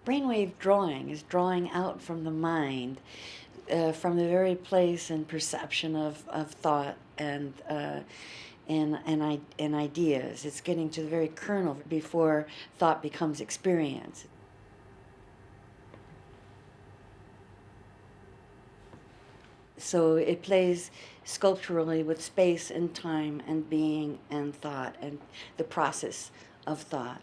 BrainWave Drawing is drawing out from the mind, from the very place and perception of thought and ideas. It's getting to the very kernel before thought becomes experience. So it plays sculpturally with space and time and being and thought and the process of thought.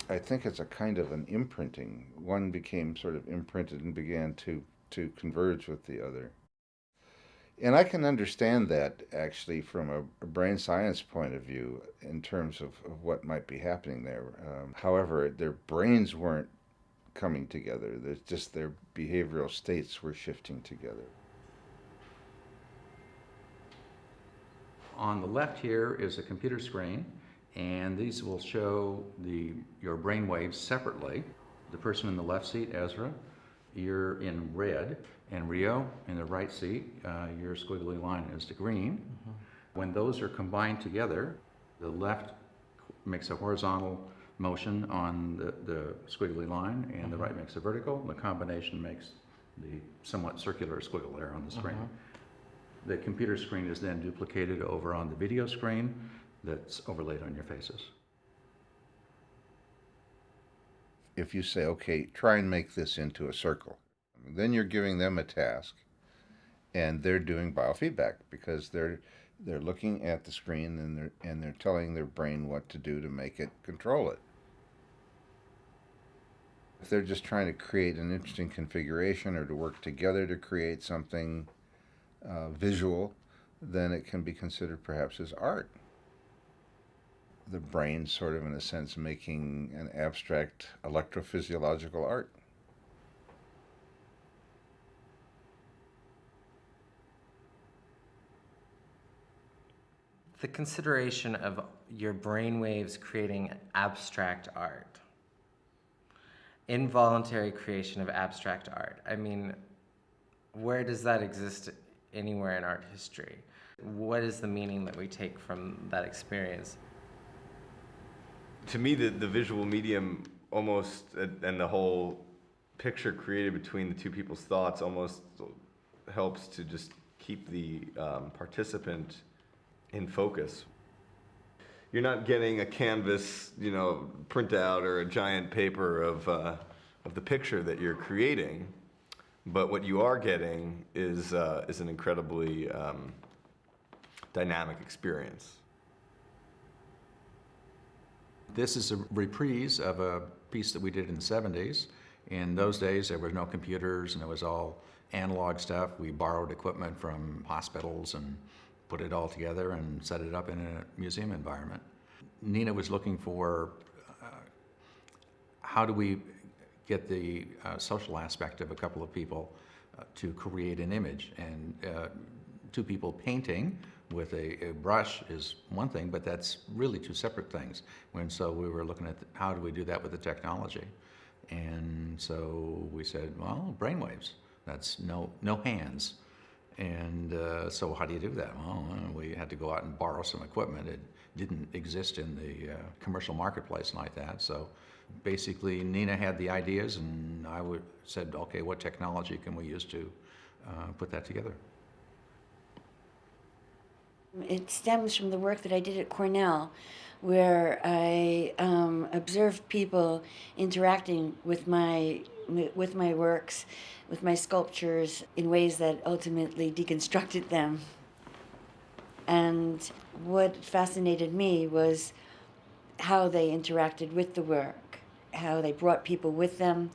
I think it's a kind of an imprinting. One became sort of imprinted and began to converge with the other. And I can understand that actually from a brain science point of view in terms of what might be happening there. However, their brains weren't coming together. There's just their behavioral states were shifting together. On the left here is a computer screen, and these will show your brain waves separately. The person in the left seat, Ezra, you're in red, and Rio in the right seat, your squiggly line is the green. Mm-hmm. When those are combined together, the left makes a horizontal motion on the squiggly line, and the right makes a vertical. The combination makes the somewhat circular squiggle there on the screen. The computer screen is then duplicated over on the video screen that's overlaid on your faces. If you say, okay, try and make this into a circle, then you're giving them a task, and they're doing biofeedback because they're looking at the screen and they're telling their brain what to do to make it control it. If they're just trying to create an interesting configuration or to work together to create something visual, then it can be considered perhaps as art. The brain sort of, in a sense, making an abstract electrophysiological art. The consideration of your brainwaves creating abstract art, involuntary creation of abstract art. I mean, where does that exist anywhere in art history? What is the meaning that we take from that experience? To me, the visual medium almost, and the whole picture created between the two people's thoughts almost helps to just keep the participant in focus. You're not getting a canvas, printout or a giant paper of the picture that you're creating, but what you are getting is an incredibly dynamic experience. This is a reprise of a piece that we did in the 70s. In those days, there were no computers and it was all analog stuff. We borrowed equipment from hospitals and put it all together and set it up in a museum environment. Nina was looking for how do we get the social aspect of a couple of people to create an image. And two people painting with a brush is one thing, but that's really two separate things. So we were looking at how do we do that with the technology. And so we said, well, brainwaves, that's no hands. And so how do you do that? Well, we had to go out and borrow some equipment. It didn't exist in the commercial marketplace like that. So basically Nina had the ideas and I said, okay, what technology can we use to put that together? It stems from the work that I did at Cornell, where I observed people interacting with my works, with my sculptures, in ways that ultimately deconstructed them. And what fascinated me was how they interacted with the work, how they brought people with them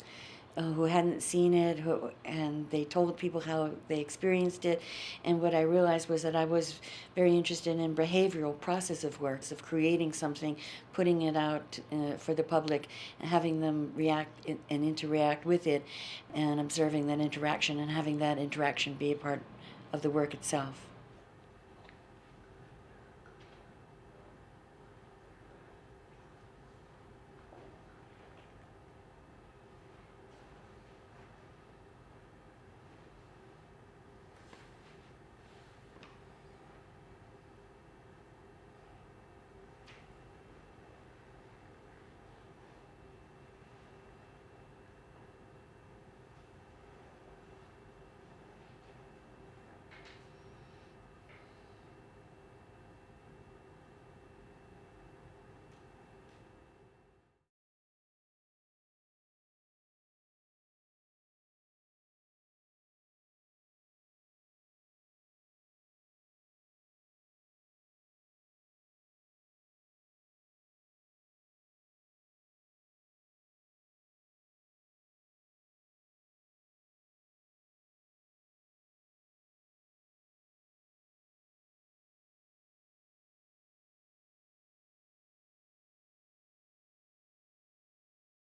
who hadn't seen it, and they told people how they experienced it. And what I realized was that I was very interested in behavioral process of works, of creating something, putting it out for the public, and having them react and interact with it, and observing that interaction and having that interaction be a part of the work itself.